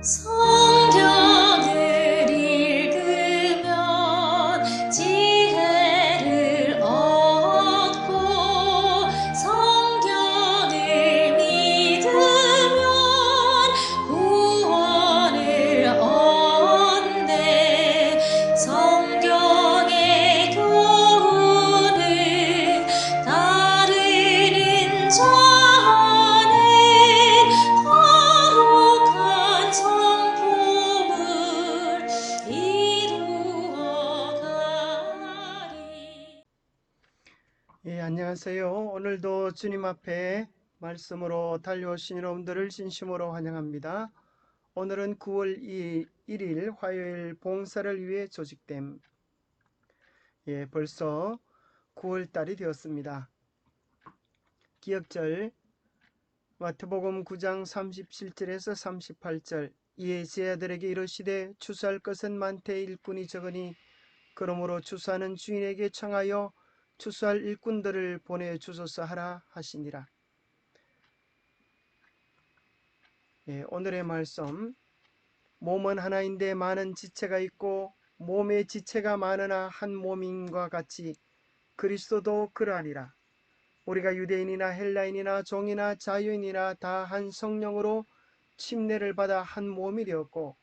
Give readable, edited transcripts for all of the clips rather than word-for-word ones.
성경을 읽으면 지혜를 얻고 성경을 믿으면 구원을 얻네. 성경의 교훈을 따르는 자는 거룩한 성품을 이루어가리. 안녕하세요. 오늘도 주님 앞에 말씀으로 달려오신 여러분들을 진심으로 환영합니다. 오늘은 9월 1일 화요일 봉사를 위해 조직됨. 벌써 9월 달이 되었습니다. 기억절 마태복음 9장 37절에서 38절. 이에 제자들에게 이르시되 추수할 것은 많되 일꾼이 적으니 그러므로 추수하는 주인에게 청하여 추수할 일꾼들을 보내주소서 하라 하시니라. 오늘의 말씀, 몸은 하나인데 많은 지체가 있고 몸의 지체가 많으나 한 몸인과 같이 그리스도도 그러하니라. 우리가 유대인이나 헬라인이나 종이나 자유인이나 다 한 성령으로 침례를 받아 한 몸이 되었고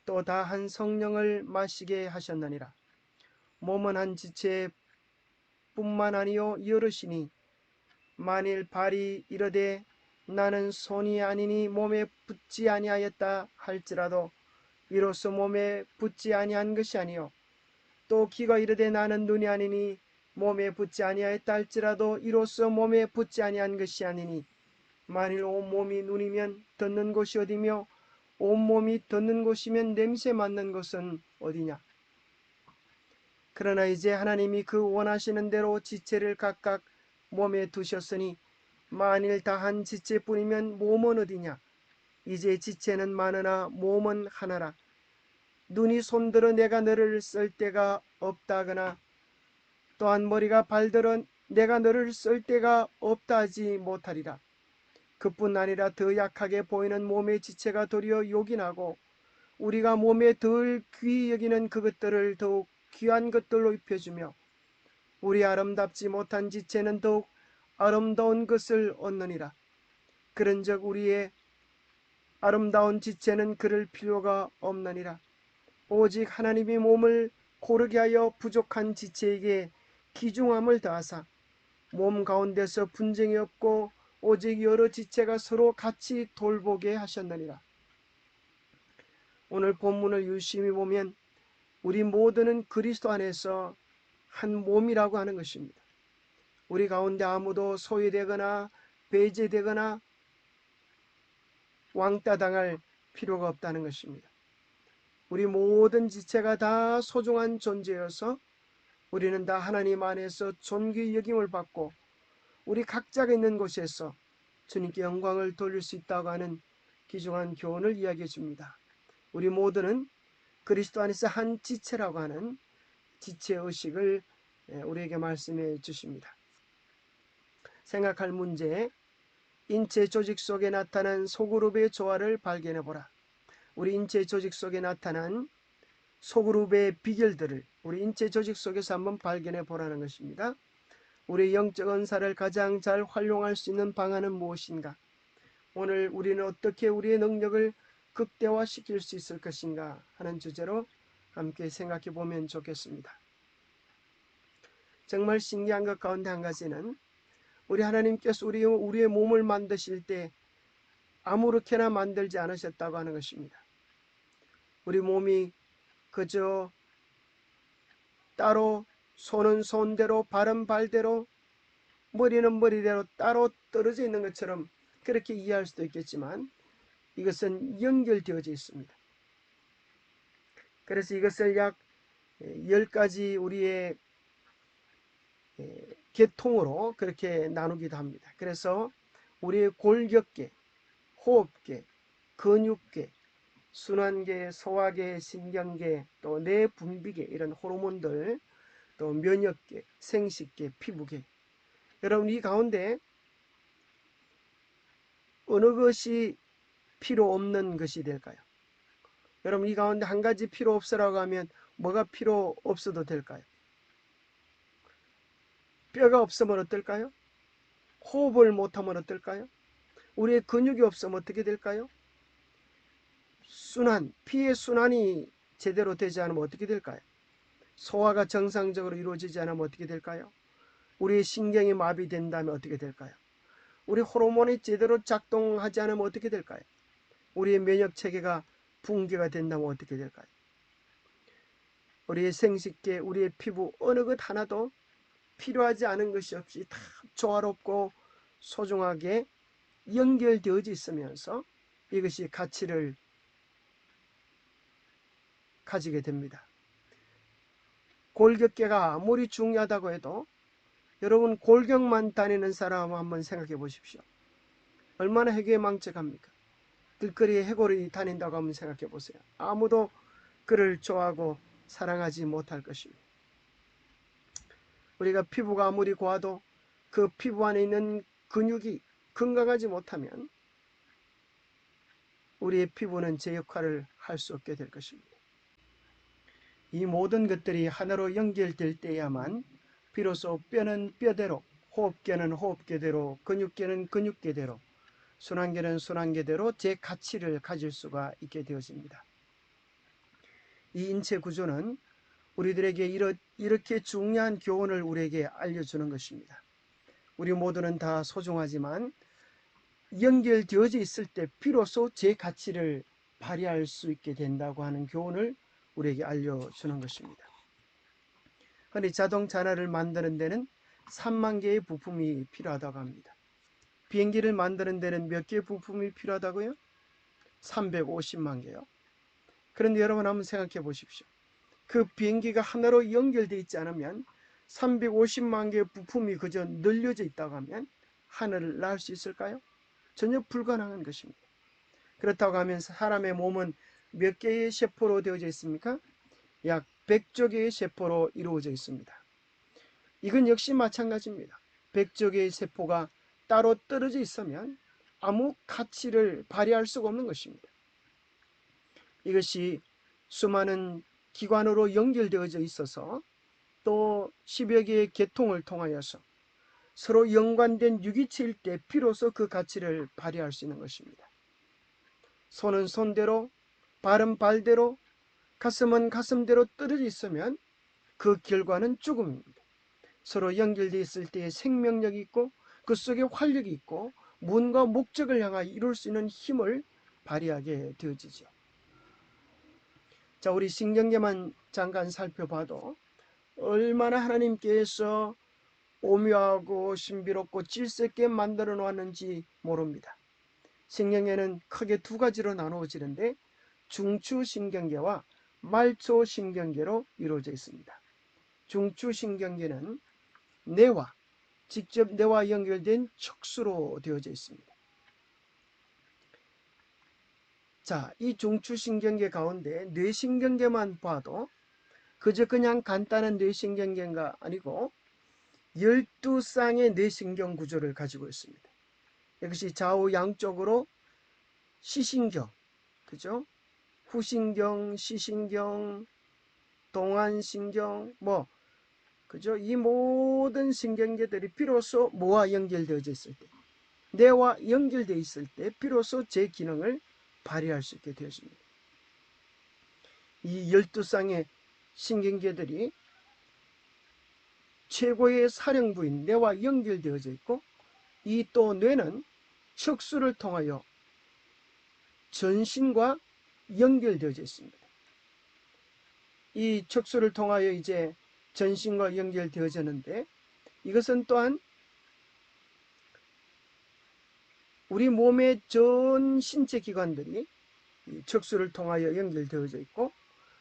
또 다 한 성령을 마시게 하셨느니라. 몸은 한 지체 뿐만 아니요 여럿이니 만일 발이 이르되 나는 손이 아니니 몸에 붙지 아니하였다 할지라도 이로써 몸에 붙지 아니한 것이 아니요 또 귀가 이르되 나는 눈이 아니니 몸에 붙지 아니하였다 할지라도 이로써 몸에 붙지 아니한 것이 아니니 만일 온몸이 눈이면 듣는 곳이 어디며 온몸이 듣는 곳이면 냄새 맡는 곳은 어디냐. 그러나 이제 하나님이 그 원하시는 대로 지체를 각각 몸에 두셨으니 만일 다 한 지체뿐이면 몸은 어디냐. 이제 지체는 많으나 몸은 하나라. 눈이 손들어 내가 너를 쓸 데가 없다거나 또한 머리가 발들어 내가 너를 쓸 데가 없다 하지 못하리라. 그뿐 아니라 더 약하게 보이는 몸의 지체가 도리어 요긴하고 우리가 몸에 덜 귀히 여기는 그것들을 더욱 귀한 것들로 입혀주며 우리 아름답지 못한 지체는 더욱 아름다운 것을 얻느니라. 그런즉 우리의 아름다운 지체는 그럴 필요가 없느니라. 오직 하나님이 몸을 고르게 하여 부족한 지체에게 귀중함을 더하사 몸 가운데서 분쟁이 없고 오직 여러 지체가 서로 같이 돌보게 하셨느니라. 오늘 본문을 유심히 보면 우리 모두는 그리스도 안에서 한 몸이라고 하는 것입니다. 우리 가운데 아무도 소외되거나 배제되거나 왕따 당할 필요가 없다는 것입니다. 우리 모든 지체가 다 소중한 존재여서 우리는 다 하나님 안에서 존귀 여김을 받고 우리 각자가 있는 곳에서 주님께 영광을 돌릴 수 있다고 하는 귀중한 교훈을 이야기해 줍니다. 우리 모두는 그리스도 안에서 한 지체라고 하는 지체의식을 우리에게 말씀해 주십니다. 생각할 문제, 인체 조직 속에 나타난 소그룹의 조화를 발견해 보라. 우리 인체 조직 속에 나타난 소그룹의 비결들을 우리 인체 조직 속에서 한번 발견해 보라는 것입니다. 우리 영적 은사를 가장 잘 활용할 수 있는 방안은 무엇인가? 오늘 우리는 어떻게 우리의 능력을 극대화시킬 수 있을 것인가 하는 주제로 함께 생각해 보면 좋겠습니다. 정말 신기한 것 가운데 한 가지는 우리 하나님께서 우리의 몸을 만드실 때 아무렇게나 만들지 않으셨다고 하는 것입니다. 우리 몸이 그저 따로 손은 손대로 발은 발대로 머리는 머리대로 따로 떨어져 있는 것처럼 그렇게 이해할 수도 있겠지만 이것은 연결되어져 있습니다. 그래서 이것을 약 10가지 우리의 계통으로 그렇게 나누기도 합니다. 그래서 우리의 골격계, 호흡계, 근육계, 순환계, 소화계, 신경계, 또 뇌분비계 이런 호르몬들, 또 면역계, 생식계, 피부계. 여러분 이 가운데 어느 것이 필요 없는 것이 될까요? 여러분, 이 가운데 한 가지 필요 없으라고 하면 뭐가 필요 없어도 될까요? 뼈가 없으면 어떨까요? 호흡을 못하면 어떨까요? 우리의 근육이 없으면 어떻게 될까요? 피의 순환이 제대로 되지 않으면 어떻게 될까요? 소화가 정상적으로 이루어지지 않으면 어떻게 될까요? 우리의 신경이 마비된다면 어떻게 될까요? 우리 호르몬이 제대로 작동하지 않으면 어떻게 될까요? 우리의 면역 체계가 붕괴가 된다면 어떻게 될까요? 우리의 생식계, 우리의 피부 어느 것 하나도 필요하지 않은 것이 없이 다 조화롭고 소중하게 연결되어져 있으면서 이것이 가치를 가지게 됩니다. 골격계가 아무리 중요하다고 해도 여러분, 골격만 다니는 사람 한번 생각해 보십시오. 얼마나 해괴망측합니까? 길거리에 해골이 다닌다고 한번 생각해 보세요. 아무도 그를 좋아하고 사랑하지 못할 것입니다. 우리가 피부가 아무리 고와도 그 피부 안에 있는 근육이 건강하지 못하면 우리의 피부는 제 역할을 할 수 없게 될 것입니다. 이 모든 것들이 하나로 연결될 때야만 비로소 뼈는 뼈대로, 호흡계는 호흡계대로, 근육계는 근육계대로, 순환계는 순환계대로 제 가치를 가질 수가 있게 되어집니다. 이 인체 구조는 우리들에게 이렇게 중요한 교훈을 우리에게 알려주는 것입니다. 우리 모두는 다 소중하지만 연결되어져 있을 때 비로소 제 가치를 발휘할 수 있게 된다고 하는 교훈을 우리에게 알려주는 것입니다. 흔히 자동차 하나를 만드는 데는 3만 개의 부품이 필요하다고 합니다. 비행기를 만드는 데는 몇 개의 부품이 필요하다고요? 350만 개요. 그런데 여러분 한번 생각해 보십시오. 그 비행기가 하나로 연결되어 있지 않으면 350만 개의 부품이 그저 늘려져 있다고 하면 하늘을 날 수 있을까요? 전혀 불가능한 것입니다. 그렇다고 하면 사람의 몸은 몇 개의 세포로 되어져 있습니까? 약 100조 개의 세포로 이루어져 있습니다. 이건 역시 마찬가지입니다. 100조 개의 세포가 따로 떨어져 있으면 아무 가치를 발휘할 수가 없는 것입니다. 이것이 수많은 기관으로 연결되어져 있어서 또 10여 개의 계통을 통하여서 서로 연관된 유기체일 때 비로소 그 가치를 발휘할 수 있는 것입니다. 손은 손대로, 발은 발대로, 가슴은 가슴대로 떨어져 있으면 그 결과는 죽음입니다. 서로 연결되어 있을 때의 생명력이 있고 그 속에 활력이 있고 문과 목적을 향하여 이룰 수 있는 힘을 발휘하게 되어지죠. 자, 우리 신경계만 잠깐 살펴봐도 얼마나 하나님께서 오묘하고 신비롭고 질서 있게 만들어 놓았는지 모릅니다. 신경계는 크게 두 가지로 나누어지는데 중추신경계와 말초신경계로 이루어져 있습니다. 중추신경계는 직접 뇌와 연결된 척수로 되어져 있습니다. 자, 이 중추신경계 가운데 뇌신경계만 봐도 그저 그냥 간단한 뇌신경계가 아니고 12쌍의 뇌신경 구조를 가지고 있습니다. 이것이 좌우 양쪽으로 시신경, 그죠? 후신경, 시신경, 동안신경, 그죠? 이 모든 신경계들이 비로소 뭐와 연결되어져 있을 때, 뇌와 연결되어 있을 때 비로소 제 기능을 발휘할 수 있게 되어집니다. 이 12쌍의 신경계들이 최고의 사령부인 뇌와 연결되어져 있고 이 또 뇌는 척수를 통하여 전신과 연결되어져 있습니다. 이 척수를 통하여 이제 전신과 연결되어졌는데 이것은 또한 우리 몸의 전 신체 기관들이 척수를 통하여 연결되어져 있고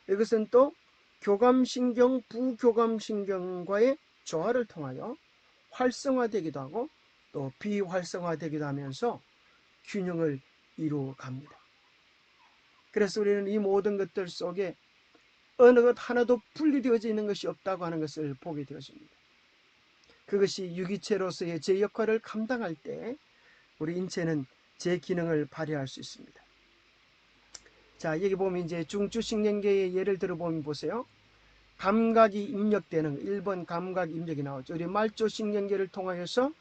이것은 또 교감신경, 부교감신경과의 조화를 통하여 활성화되기도 하고 또 비활성화되기도 하면서 균형을 이루어 갑니다. 그래서 우리는 이 모든 것들 속에 어느 것 하나도 분리되어져 있는 것이 없다고 하는 것을 보게 되었습니다. 그것이 유기체로서의 제 역할을 감당할 때 우리 인체는 제 기능을 발휘할 수 있습니다. 자, 여기 보면 이제 중추신경계의 예를 들어 보면 보세요. 감각이 입력되는 1번 감각 입력이 나오죠. 우리 말초신경계를 통하여서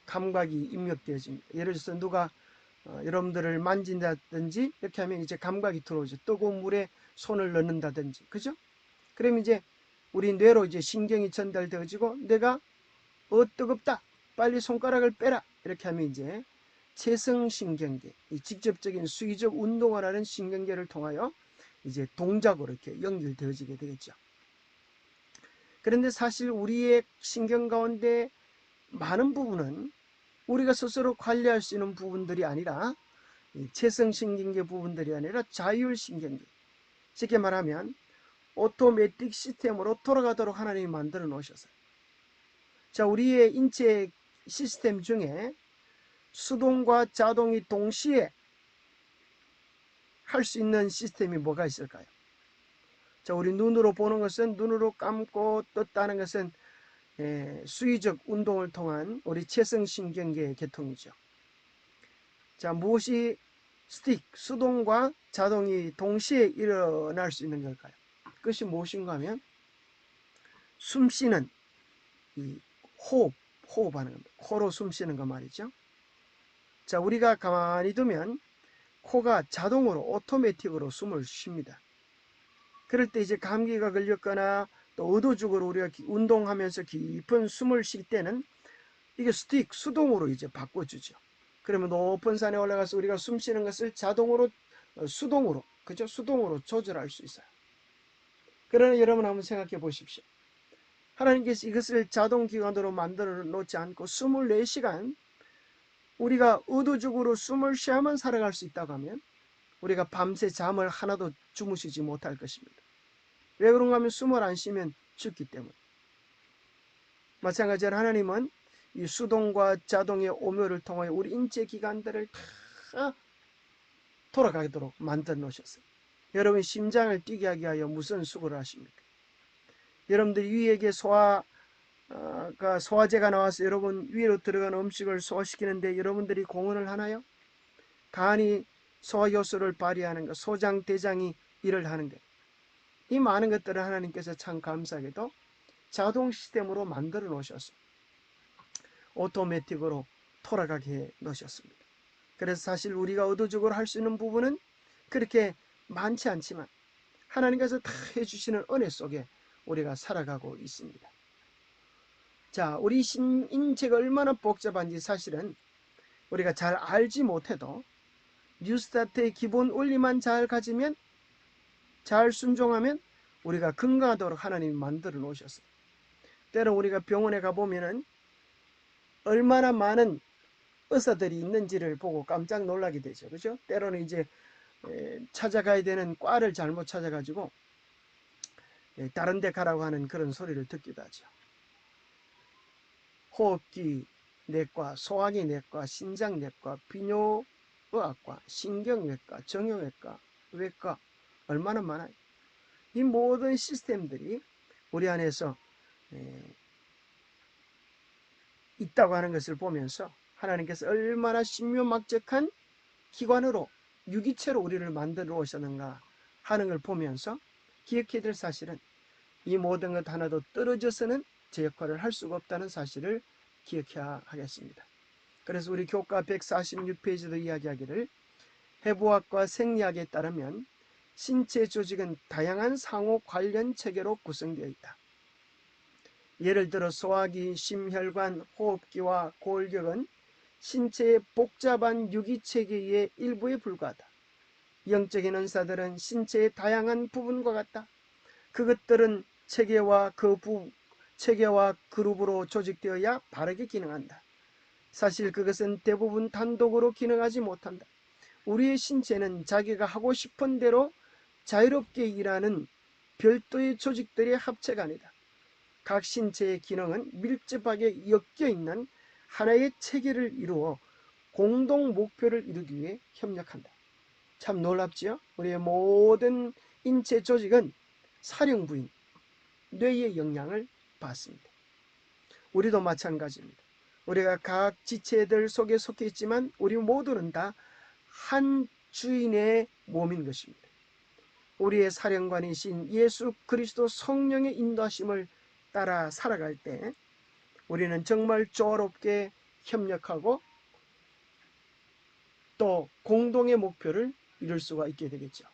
감각이 입력되어집니다. 예를 들어서 누가 여러분들을 만진다든지 이렇게 하면 이제 감각이 들어오죠. 뜨거운 물에 손을 넣는다든지, 그죠? 그럼 이제 우리 뇌로 이제 신경이 전달되어지고 내가 뜨겁다, 빨리 손가락을 빼라, 이렇게 하면 이제 체성신경계, 이 직접적인 수의적 운동을 하는 신경계를 통하여 이제 동작으로 이렇게 연결되어지게 되겠죠. 그런데 사실 우리의 신경 가운데 많은 부분은 우리가 스스로 관리할 수 있는 부분들이 아니라 체성신경계 부분들이 아니라 자율신경계, 쉽게 말하면 오토매틱 시스템으로 돌아가도록 하나님이 만들어 놓으셨어요. 자, 우리의 인체 시스템 중에 수동과 자동이 동시에 할 수 있는 시스템이 뭐가 있을까요? 자, 우리 눈으로 보는 것은, 눈으로 감고 떴다는 것은 수의적 운동을 통한 우리 체성신경계의 계통이죠. 자, 무엇이 수동과 자동이 동시에 일어날 수 있는 걸까요? 그것이 무엇인가 하면 숨 쉬는 이 호흡하는 겁니다. 코로 숨 쉬는 거 말이죠. 자, 우리가 가만히 두면 코가 자동으로 오토매틱으로 숨을 쉽니다. 그럴 때 이제 감기가 걸렸거나 또 의도적으로 우리가 운동하면서 깊은 숨을 쉴 때는 이게 수동으로 이제 바꿔주죠. 그러면 높은 산에 올라가서 우리가 숨 쉬는 것을 자동으로 수동으로, 그죠? 수동으로 조절할 수 있어요. 그러나 여러분 한번 생각해 보십시오. 하나님께서 이것을 자동기관으로 만들어 놓지 않고 24시간 우리가 의도적으로 숨을 쉬어야만 살아갈 수 있다고 하면 우리가 밤새 잠을 하나도 주무시지 못할 것입니다. 왜 그런가 하면 숨을 안 쉬면 죽기 때문에. 마찬가지로 하나님은 이 수동과 자동의 오묘를 통하여 우리 인체 기관들을 다 돌아가도록 만들어 놓으셨어요. 여러분 심장을 뛰게 하기 위하여 무슨 수고를 하십니까? 여러분들 위에게 소화제가 나와서 여러분 위로 들어간 음식을 소화시키는데 여러분들이 공헌을 하나요? 간이 소화효소를 발휘하는 것, 소장, 대장이 일을 하는 것, 이 많은 것들을 하나님께서 참 감사하게도 자동 시스템으로 만들어 놓으셨습니다. 오토매틱으로 돌아가게 해 놓으셨습니다. 그래서 사실 우리가 의도적으로 할 수 있는 부분은 그렇게 많지 않지만 하나님께서 다 해주시는 은혜 속에 우리가 살아가고 있습니다. 자, 우리 인체가 얼마나 복잡한지 사실은 우리가 잘 알지 못해도 뉴스타트의 기본 원리만 잘 가지면, 잘 순종하면 우리가 건강하도록 하나님이 만들어 놓으셨어요. 때로 우리가 병원에 가보면은 얼마나 많은 의사들이 있는지를 보고 깜짝 놀라게 되죠. 그죠? 때로는 이제 찾아가야 되는 과를 잘못 찾아가지고 다른 데 가라고 하는 그런 소리를 듣기도 하죠. 호흡기 내과, 소화기 내과, 신장내과, 비뇨의학과, 신경외과, 정형외과, 외과, 얼마나 많아요. 이 모든 시스템들이 우리 안에서 있다고 하는 것을 보면서 하나님께서 얼마나 신묘막적한 기관으로, 유기체로 우리를 만들어 오셨는가 하는 걸 보면서 기억해야 될 사실은 이 모든 것 하나도 떨어져서는 제 역할을 할 수가 없다는 사실을 기억해야 하겠습니다. 그래서 우리 교과 146페이지도 이야기하기를 해부학과 생리학에 따르면 신체 조직은 다양한 상호 관련 체계로 구성되어 있다. 예를 들어 소화기, 심혈관, 호흡기와 골격은 신체의 복잡한 유기체계의 일부에 불과하다. 영적인 은사들은 신체의 다양한 부분과 같다. 그것들은 체계와 그룹으로 조직되어야 바르게 기능한다. 사실 그것은 대부분 단독으로 기능하지 못한다. 우리의 신체는 자기가 하고 싶은 대로 자유롭게 일하는 별도의 조직들의 합체가 아니다. 각 신체의 기능은 밀접하게 엮여있는 하나의 체계를 이루어 공동 목표를 이루기 위해 협력한다. 참 놀랍지요? 우리의 모든 인체 조직은 사령부인 뇌의 영향을 받습니다. 우리도 마찬가지입니다. 우리가 각 지체들 속에 속해 있지만 우리 모두는 다 한 주인의 몸인 것입니다. 우리의 사령관이신 예수 그리스도 성령의 인도하심을 따라 살아갈 때 우리는 정말 조화롭게 협력하고 또 공동의 목표를 이룰 수가 있게 되겠죠.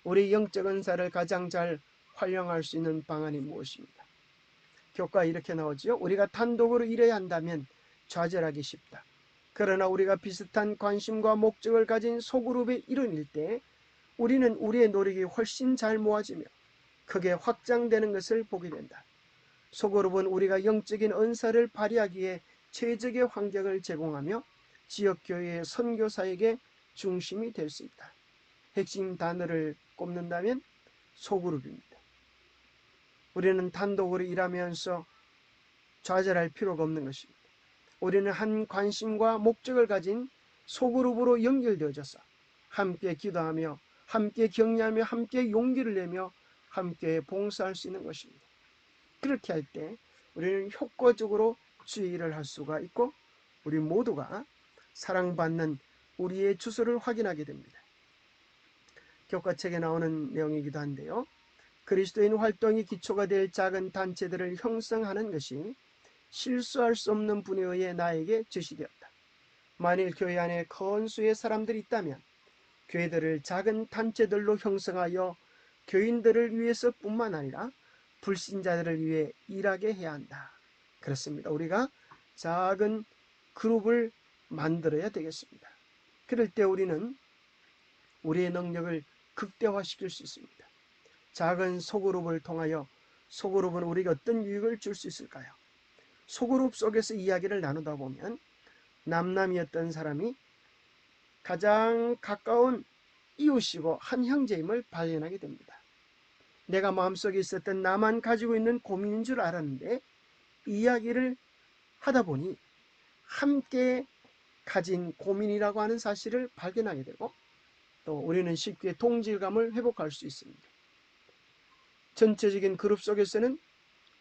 우리 영적 은사를 가장 잘 활용할 수 있는 방안이 무엇입니까? 교과에 이렇게 나오죠. 우리가 단독으로 일해야 한다면 좌절하기 쉽다. 그러나 우리가 비슷한 관심과 목적을 가진 소그룹의 일원일 때 우리는 우리의 노력이 훨씬 잘 모아지며 크게 확장되는 것을 보게 된다. 소그룹은 우리가 영적인 은사를 발휘하기에 최적의 환경을 제공하며 지역교회의 선교사에게 중심이 될 수 있다. 핵심 단어를 꼽는다면 소그룹입니다. 우리는 단독으로 일하면서 좌절할 필요가 없는 것입니다. 우리는 한 관심과 목적을 가진 소그룹으로 연결되어져서 함께 기도하며 함께 격려하며 함께 용기를 내며 함께 봉사할 수 있는 것입니다. 그렇게 할 때 우리는 효과적으로 주의 일을 할 수가 있고 우리 모두가 사랑받는 우리의 주소를 확인하게 됩니다. 교과책에 나오는 내용이기도 한데요. 그리스도인 활동이 기초가 될 작은 단체들을 형성하는 것이 실수할 수 없는 분에 의해 나에게 제시되었다. 만일 교회 안에 큰 수의 사람들이 있다면 교회들을 작은 단체들로 형성하여 교인들을 위해서뿐만 아니라 불신자들을 위해 일하게 해야 한다. 그렇습니다. 우리가 작은 그룹을 만들어야 되겠습니다. 그럴 때 우리는 우리의 능력을 극대화시킬 수 있습니다. 작은 소그룹을 통하여 소그룹은 우리에게 어떤 유익을 줄 수 있을까요? 소그룹 속에서 이야기를 나누다 보면 남남이었던 사람이 가장 가까운 이웃이고 한 형제임을 발견하게 됩니다. 내가 마음속에 있었던 나만 가지고 있는 고민인 줄 알았는데 이야기를 하다 보니 함께 가진 고민이라고 하는 사실을 발견하게 되고 또 우리는 쉽게 동질감을 회복할 수 있습니다. 전체적인 그룹 속에서는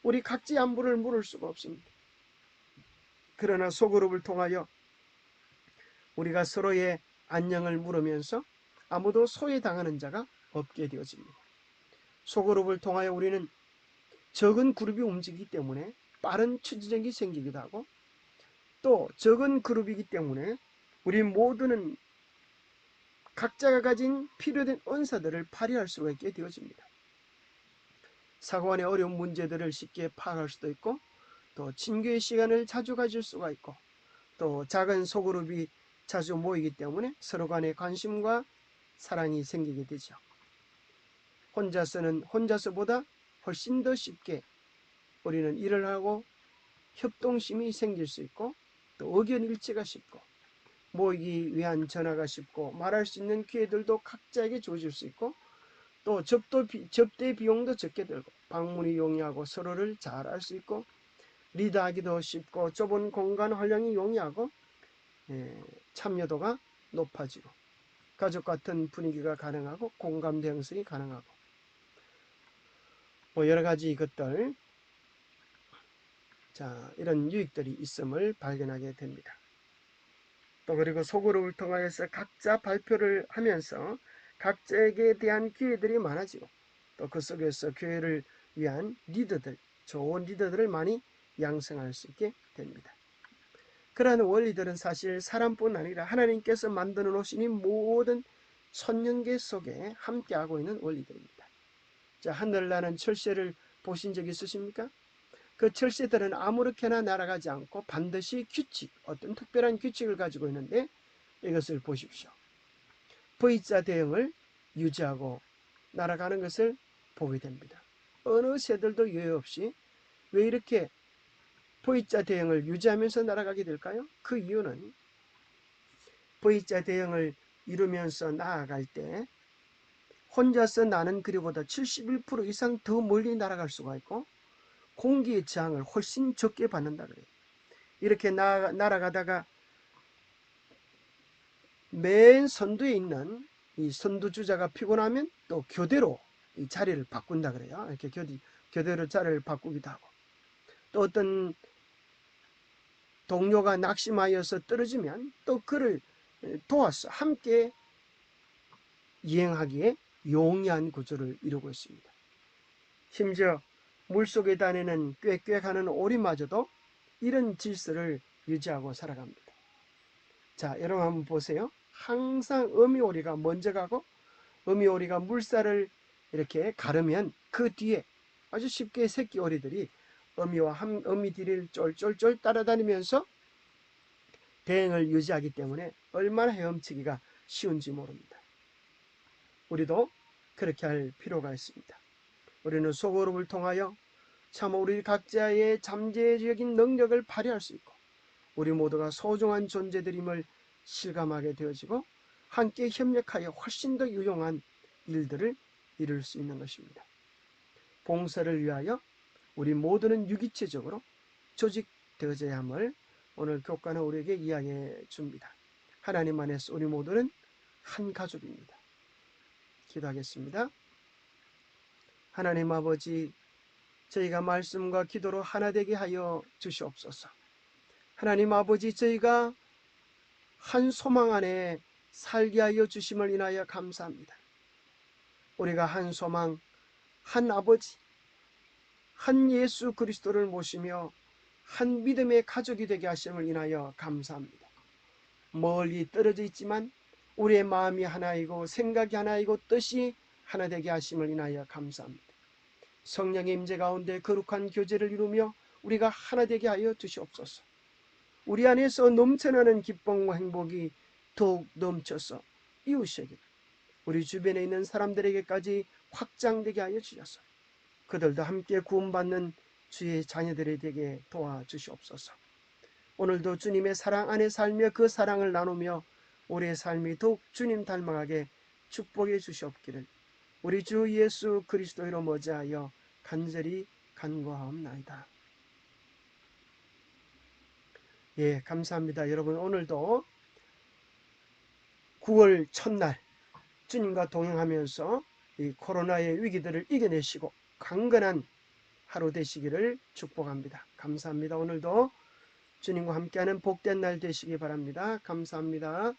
우리 각자의 안부를 물을 수가 없습니다. 그러나 소그룹을 통하여 우리가 서로의 안녕을 물으면서 아무도 소외당하는 자가 없게 되어집니다. 소그룹을 통하여 우리는 적은 그룹이 움직이기 때문에 빠른 추진력이 생기기도 하고 또 적은 그룹이기 때문에 우리 모두는 각자가 가진 필요된 은사들을 발휘할 수가 있게 되어집니다. 사고 안의 어려운 문제들을 쉽게 파악할 수도 있고 또 친교의 시간을 자주 가질 수가 있고 또 작은 소그룹이 자주 모이기 때문에 서로 간의 관심과 사랑이 생기게 되죠. 혼자서보다 훨씬 더 쉽게 우리는 일을 하고 협동심이 생길 수 있고 또 의견 일치가 쉽고 모이기 위한 전화가 쉽고 말할 수 있는 기회들도 각자에게 주어질 수 있고 또 접대 비용도 적게 들고 방문이 용이하고 서로를 잘 알 수 있고 리드하기도 쉽고 좁은 공간 활용이 용이하고 참여도가 높아지고 가족 같은 분위기가 가능하고 공감대 형성이 가능하고 여러 가지 이것들 이런 유익들이 있음을 발견하게 됩니다. 또 그리고 소그룹을 통하여서 각자 발표를 하면서 각자에게 대한 기회들이 많아지고 또 그 속에서 교회를 위한 리더들, 좋은 리더들을 많이 양성할 수 있게 됩니다. 그러한 원리들은 사실 사람뿐 아니라 하나님께서 만들어 놓으신 이 모든 선연계 속에 함께하고 있는 원리들입니다. 하늘나는 철새를 보신 적 있으십니까? 그 철새들은 아무렇게나 날아가지 않고 반드시 규칙, 어떤 특별한 규칙을 가지고 있는데 이것을 보십시오. V자 대형을 유지하고 날아가는 것을 보게 됩니다. 어느 새들도 예외 없이 왜 이렇게 V자 대형을 유지하면서 날아가게 될까요? 그 이유는 V자 대형을 이루면서 나아갈 때 혼자서 나는 그리보다 71% 이상 더 멀리 날아갈 수가 있고 공기의 저항을 훨씬 적게 받는다 그래요. 이렇게 날아가다가 맨 선두에 있는 이 선두주자가 피곤하면 또 교대로 이 자리를 바꾼다 그래요. 이렇게 교대로 자리를 바꾸기도 하고 또 어떤 동료가 낙심하여서 떨어지면 또 그를 도와서 함께 이행하기에 용이한 구조를 이루고 있습니다. 심지어 물속에 다니는 꽥꽥하는 오리마저도 이런 질서를 유지하고 살아갑니다. 자, 여러분 한번 보세요. 항상 어미오리가 먼저 가고 어미오리가 물살을 이렇게 가르면 그 뒤에 아주 쉽게 새끼 오리들이 어미 뒤를 쫄쫄쫄 따라다니면서 대응을 유지하기 때문에 얼마나 헤엄치기가 쉬운지 모릅니다. 우리도 그렇게 할 필요가 있습니다. 우리는 소그룹을 통하여 참 우리 각자의 잠재적인 능력을 발휘할 수 있고 우리 모두가 소중한 존재들임을 실감하게 되어지고 함께 협력하여 훨씬 더 유용한 일들을 이룰 수 있는 것입니다. 봉사를 위하여 우리 모두는 유기체적으로 조직되어져야 함을 오늘 교과는 우리에게 이야기해 줍니다. 하나님 안에서 우리 모두는 한 가족입니다. 기도하겠습니다. 하나님 아버지, 저희가 말씀과 기도로 하나 되게 하여 주시옵소서. 하나님 아버지, 저희가 한 소망 안에 살게 하여 주심을 인하여 감사합니다. 우리가 한 소망, 한 아버지, 한 예수 그리스도를 모시며 한 믿음의 가족이 되게 하심을 인하여 감사합니다. 멀리 떨어져 있지만 우리의 마음이 하나이고 생각이 하나이고 뜻이 하나 되게 하심을 인하여 감사합니다. 성령의 임재 가운데 거룩한 교제를 이루며 우리가 하나 되게 하여 주시옵소서. 우리 안에서 넘쳐나는 기쁨과 행복이 더욱 넘쳐서 이웃에게, 우리 주변에 있는 사람들에게까지 확장되게 하여 주셔서 그들도 함께 구원받는 주의 자녀들이 되게 도와주시옵소서. 오늘도 주님의 사랑 안에 살며 그 사랑을 나누며 우리의 삶이 더욱 주님 닮아가게 축복해 주시옵기를 우리 주 예수 그리스도로 머지하여 간절히 간구하옵나이다. 예, 감사합니다. 여러분, 오늘도 9월 첫날 주님과 동행하면서 이 코로나의 위기들을 이겨내시고 강건한 하루 되시기를 축복합니다. 감사합니다. 오늘도 주님과 함께하는 복된 날 되시기 바랍니다. 감사합니다.